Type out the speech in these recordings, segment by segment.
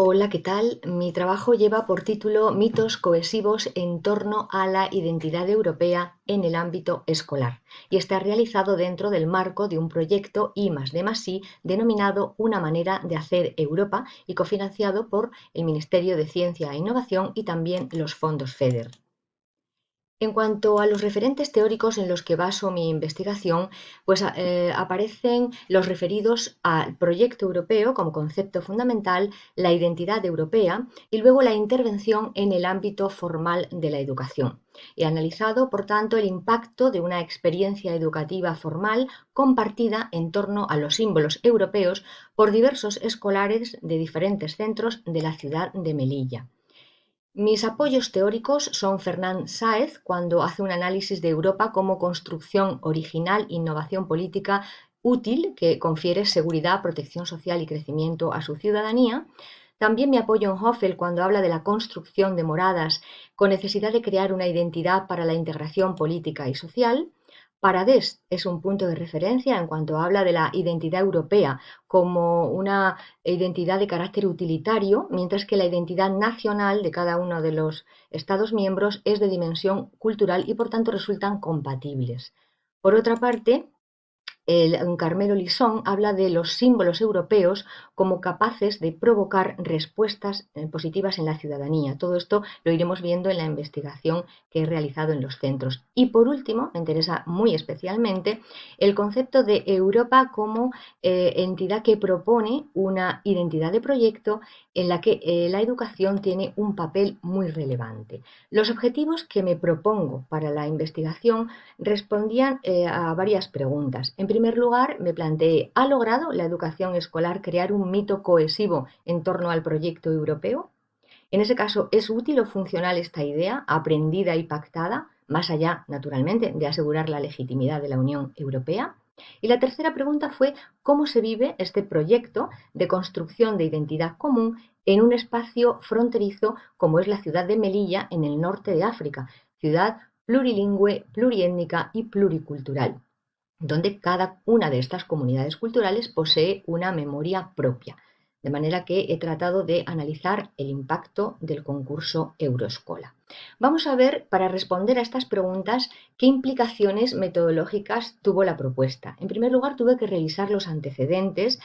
Hola, ¿qué tal? Mi trabajo lleva por título Mitos cohesivos en torno a la identidad europea en el ámbito escolar y está realizado dentro del marco de un proyecto I+D+I denominado Una manera de hacer Europa y cofinanciado por el Ministerio de Ciencia e Innovación y también los fondos FEDER. En cuanto a los referentes teóricos en los que baso mi investigación, pues aparecen los referidos al proyecto europeo como concepto fundamental, la identidad europea y luego la intervención en el ámbito formal de la educación. He analizado, por tanto, el impacto de una experiencia educativa formal compartida en torno a los símbolos europeos por diversos escolares de diferentes centros de la ciudad de Melilla. Mis apoyos teóricos son Fernand Sáez, cuando hace un análisis de Europa como construcción original, innovación política útil que confiere seguridad, protección social y crecimiento a su ciudadanía. También me apoyo en Hoffel cuando habla de la construcción de moradas con necesidad de crear una identidad para la integración política y social. Paradés es un punto de referencia en cuanto habla de la identidad europea como una identidad de carácter utilitario, mientras que la identidad nacional de cada uno de los Estados miembros es de dimensión cultural y por tanto resultan compatibles. Por otra parte, Carmelo Lisón habla de los símbolos europeos como capaces de provocar respuestas positivas en la ciudadanía. Todo esto lo iremos viendo en la investigación que he realizado en los centros. Y por último, me interesa muy especialmente el concepto de Europa como entidad que propone una identidad de proyecto en la que la educación tiene un papel muy relevante. Los objetivos que me propongo para la investigación respondían a varias preguntas. En primer lugar, me planteé, ¿ha logrado la educación escolar crear un mito cohesivo en torno al proyecto europeo? En ese caso, ¿es útil o funcional esta idea, aprendida y pactada, más allá, naturalmente, de asegurar la legitimidad de la Unión Europea? Y la tercera pregunta fue, ¿cómo se vive este proyecto de construcción de identidad común en un espacio fronterizo como es la ciudad de Melilla en el norte de África, ciudad plurilingüe, pluriétnica y pluricultural, donde cada una de estas comunidades culturales posee una memoria propia? De manera que he tratado de analizar el impacto del concurso Euroescola. Vamos a ver, para responder a estas preguntas, qué implicaciones metodológicas tuvo la propuesta. En primer lugar, tuve que revisar los antecedentes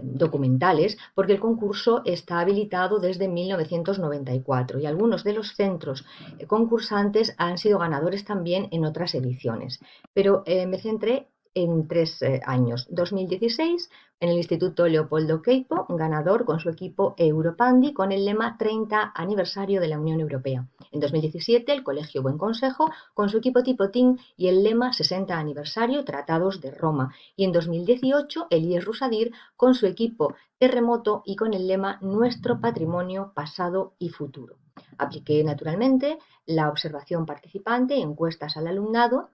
documentales, porque el concurso está habilitado desde 1994 y algunos de los centros concursantes han sido ganadores también en otras ediciones. Pero me centré en 3 años. 2016, en el Instituto Leopoldo Queipo, ganador con su equipo Europandi con el lema 30 aniversario de la Unión Europea. En 2017, el Colegio Buen Consejo con su equipo Tipotín y el lema 60 aniversario Tratados de Roma. Y en 2018, el IES Rusadir con su equipo Terremoto y con el lema Nuestro patrimonio pasado y futuro. Apliqué naturalmente la observación participante, encuestas al alumnado,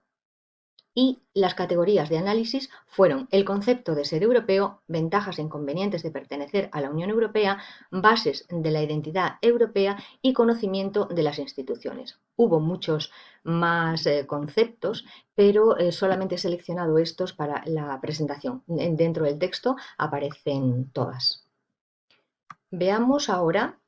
y las categorías de análisis fueron el concepto de ser europeo, ventajas e inconvenientes de pertenecer a la Unión Europea, bases de la identidad europea y conocimiento de las instituciones. Hubo muchos más conceptos, pero solamente he seleccionado estos para la presentación. Dentro del texto aparecen todas. Veamos ahora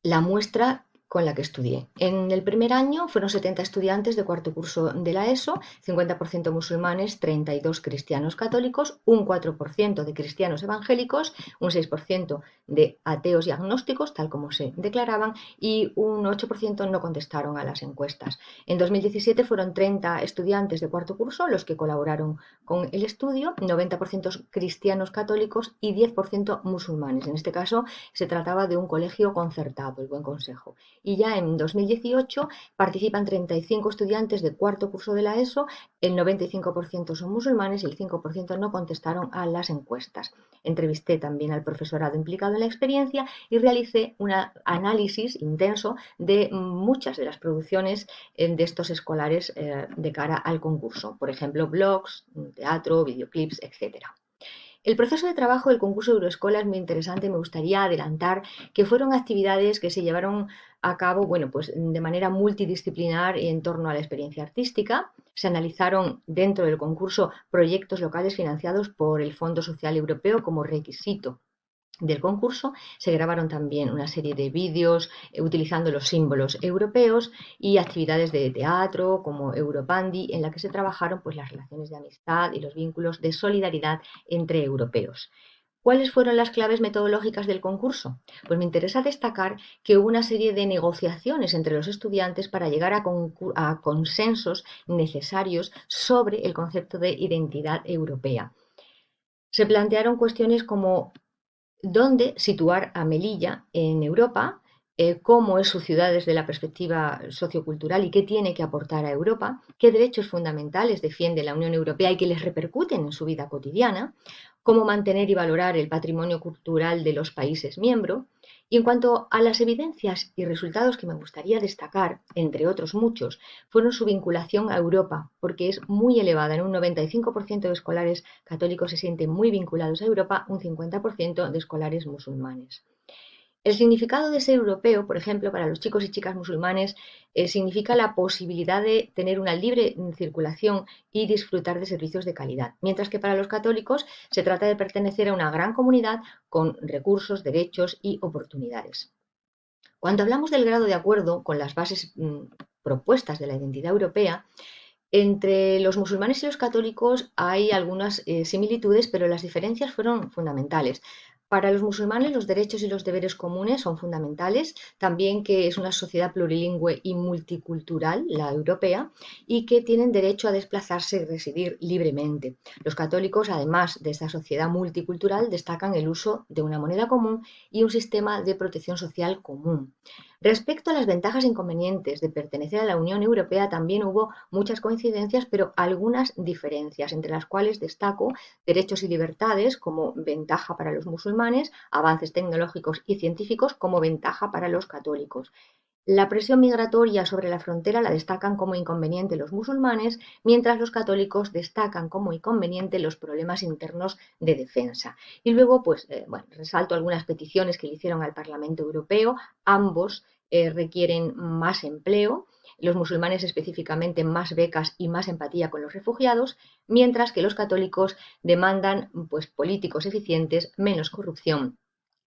la muestra con la que estudié. En el primer año fueron 70 estudiantes de cuarto curso de la ESO, 50% musulmanes, 32 cristianos católicos, un 4% de cristianos evangélicos, un 6% de ateos y agnósticos, tal como se declaraban, y un 8% no contestaron a las encuestas. En 2017 fueron 30 estudiantes de cuarto curso los que colaboraron con el estudio, 90% cristianos católicos y 10% musulmanes. En este caso se trataba de un colegio concertado, el Buen Consejo. Y ya en 2018 participan 35 estudiantes de cuarto curso de la ESO, el 95% son musulmanes y el 5% no contestaron a las encuestas. Entrevisté también al profesorado implicado en la experiencia y realicé un análisis intenso de muchas de las producciones de estos escolares de cara al concurso. Por ejemplo, blogs, teatro, videoclips, etcétera. El proceso de trabajo del concurso Euroescola es muy interesante. Me gustaría adelantar que fueron actividades que se llevaron a cabo, bueno, pues de manera multidisciplinar en torno a la experiencia artística. Se analizaron dentro del concurso proyectos locales financiados por el Fondo Social Europeo como requisito del concurso. Se grabaron también una serie de vídeos utilizando los símbolos europeos y actividades de teatro como Europandi, en la que se trabajaron pues, las relaciones de amistad y los vínculos de solidaridad entre europeos. ¿Cuáles fueron las claves metodológicas del concurso? Pues me interesa destacar que hubo una serie de negociaciones entre los estudiantes para llegar a consensos necesarios sobre el concepto de identidad europea. Se plantearon cuestiones como dónde situar a Melilla en Europa, cómo es su ciudad desde la perspectiva sociocultural y qué tiene que aportar a Europa, qué derechos fundamentales defiende la Unión Europea y que les repercuten en su vida cotidiana, cómo mantener y valorar el patrimonio cultural de los países miembros. Y en cuanto a las evidencias y resultados que me gustaría destacar, entre otros muchos, fueron su vinculación a Europa, porque es muy elevada. En un 95% de escolares católicos se sienten muy vinculados a Europa, un 50% de escolares musulmanes. El significado de ser europeo, por ejemplo, para los chicos y chicas musulmanes, significa la posibilidad de tener una libre circulación y disfrutar de servicios de calidad, mientras que para los católicos se trata de pertenecer a una gran comunidad con recursos, derechos y oportunidades. Cuando hablamos del grado de acuerdo con las bases propuestas de la identidad europea, entre los musulmanes y los católicos hay algunas similitudes, pero las diferencias fueron fundamentales. Para los musulmanes los derechos y los deberes comunes son fundamentales, también que es una sociedad plurilingüe y multicultural, la europea, y que tienen derecho a desplazarse y residir libremente. Los católicos, además de esta sociedad multicultural, destacan el uso de una moneda común y un sistema de protección social común. Respecto a las ventajas e inconvenientes de pertenecer a la Unión Europea, también hubo muchas coincidencias, pero algunas diferencias, entre las cuales destaco derechos y libertades como ventaja para los musulmanes, avances tecnológicos y científicos como ventaja para los católicos. La presión migratoria sobre la frontera la destacan como inconveniente los musulmanes, mientras los católicos destacan como inconveniente los problemas internos de defensa. Y luego, pues, resalto algunas peticiones que le hicieron al Parlamento Europeo. Ambos requieren más empleo, los musulmanes específicamente más becas y más empatía con los refugiados, mientras que los católicos demandan pues, políticos eficientes, menos corrupción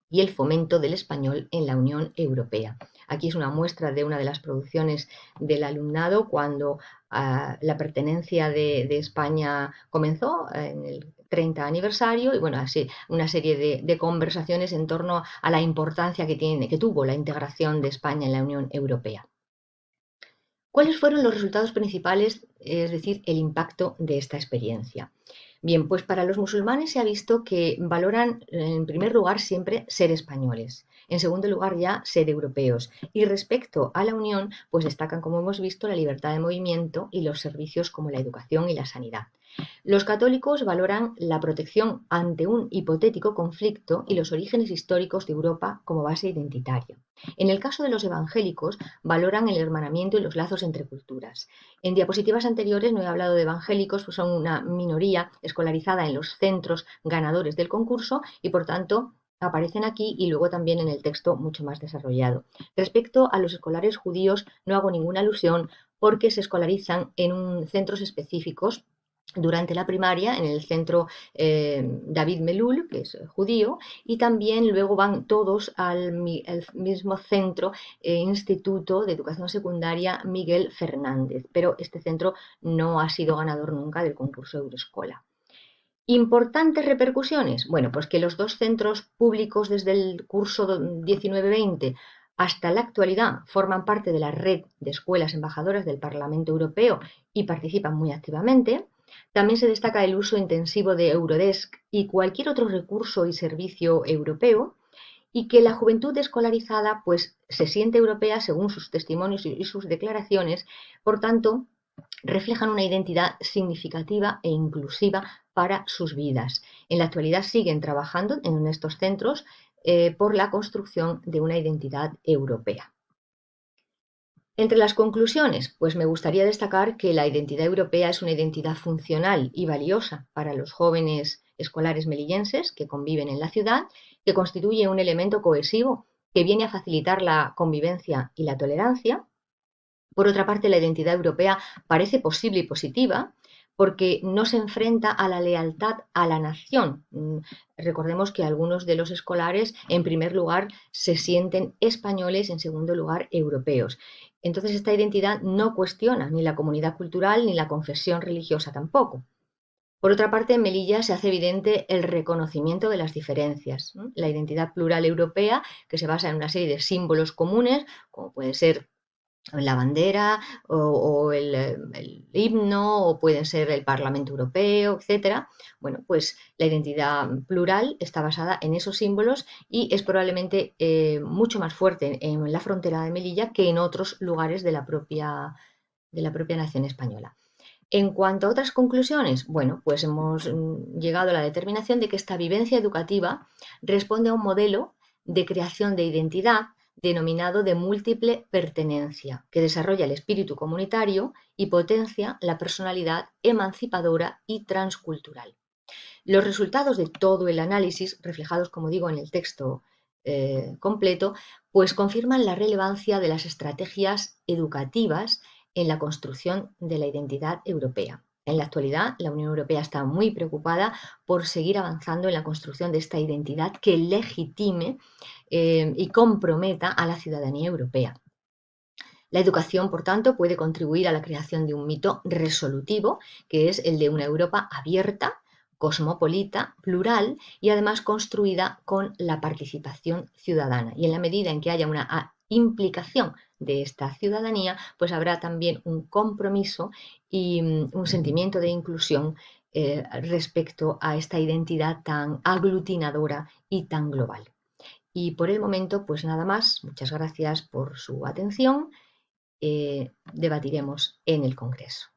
y el fomento del español en la Unión Europea. Aquí es una muestra de una de las producciones del alumnado cuando la pertenencia de España comenzó en el 30 aniversario y bueno, así una serie de conversaciones en torno a la importancia que tuvo la integración de España en la Unión Europea. ¿Cuáles fueron los resultados principales, es decir, el impacto de esta experiencia? Bien, pues para los musulmanes se ha visto que valoran en primer lugar siempre ser españoles, en segundo lugar ya ser europeos y respecto a la Unión pues destacan como hemos visto la libertad de movimiento y los servicios como la educación y la sanidad. Los católicos valoran la protección ante un hipotético conflicto y los orígenes históricos de Europa como base identitaria. En el caso de los evangélicos, valoran el hermanamiento y los lazos entre culturas. En diapositivas anteriores no he hablado de evangélicos, pues son una minoría escolarizada en los centros ganadores del concurso y por tanto aparecen aquí y luego también en el texto mucho más desarrollado. Respecto a los escolares judíos no hago ninguna alusión porque se escolarizan en centros específicos durante la primaria en el centro David Melul, que es judío, y también luego van todos al mismo centro, Instituto de Educación Secundaria Miguel Fernández, pero este centro no ha sido ganador nunca del concurso Euroescola. ¿Importantes repercusiones? Bueno, pues que los dos centros públicos desde el curso 19-20 hasta la actualidad forman parte de la red de escuelas embajadoras del Parlamento Europeo y participan muy activamente. También se destaca el uso intensivo de Eurodesk y cualquier otro recurso y servicio europeo y que la juventud escolarizada pues se siente europea según sus testimonios y sus declaraciones, por tanto reflejan una identidad significativa e inclusiva para sus vidas. En la actualidad siguen trabajando en estos centros por la construcción de una identidad europea. Entre las conclusiones, pues me gustaría destacar que la identidad europea es una identidad funcional y valiosa para los jóvenes escolares melillenses que conviven en la ciudad, que constituye un elemento cohesivo que viene a facilitar la convivencia y la tolerancia. Por otra parte, la identidad europea parece posible y positiva porque no se enfrenta a la lealtad a la nación. Recordemos que algunos de los escolares, en primer lugar, se sienten españoles, en segundo lugar, europeos. Entonces, esta identidad no cuestiona ni la comunidad cultural ni la confesión religiosa tampoco. Por otra parte, en Melilla se hace evidente el reconocimiento de las diferencias, ¿no? La identidad plural europea, que se basa en una serie de símbolos comunes, como puede ser la bandera o el himno, o puede ser el Parlamento Europeo, etcétera. Bueno, pues la identidad plural está basada en esos símbolos y es probablemente mucho más fuerte en la frontera de Melilla que en otros lugares de la propia nación española. En cuanto a otras conclusiones, bueno, pues hemos llegado a la determinación de que esta vivencia educativa responde a un modelo de creación de identidad denominado de múltiple pertenencia, que desarrolla el espíritu comunitario y potencia la personalidad emancipadora y transcultural. Los resultados de todo el análisis, reflejados, como digo, en el texto completo, pues confirman la relevancia de las estrategias educativas en la construcción de la identidad europea. En la actualidad, la Unión Europea está muy preocupada por seguir avanzando en la construcción de esta identidad que legitime y comprometa a la ciudadanía europea. La educación, por tanto, puede contribuir a la creación de un mito resolutivo, que es el de una Europa abierta, cosmopolita, plural y además construida con la participación ciudadana. Y en la medida en que haya una implicación de esta ciudadanía, pues habrá también un compromiso y un sentimiento de inclusión respecto a esta identidad tan aglutinadora y tan global. Y por el momento, pues nada más. Muchas gracias por su atención. Debatiremos en el Congreso.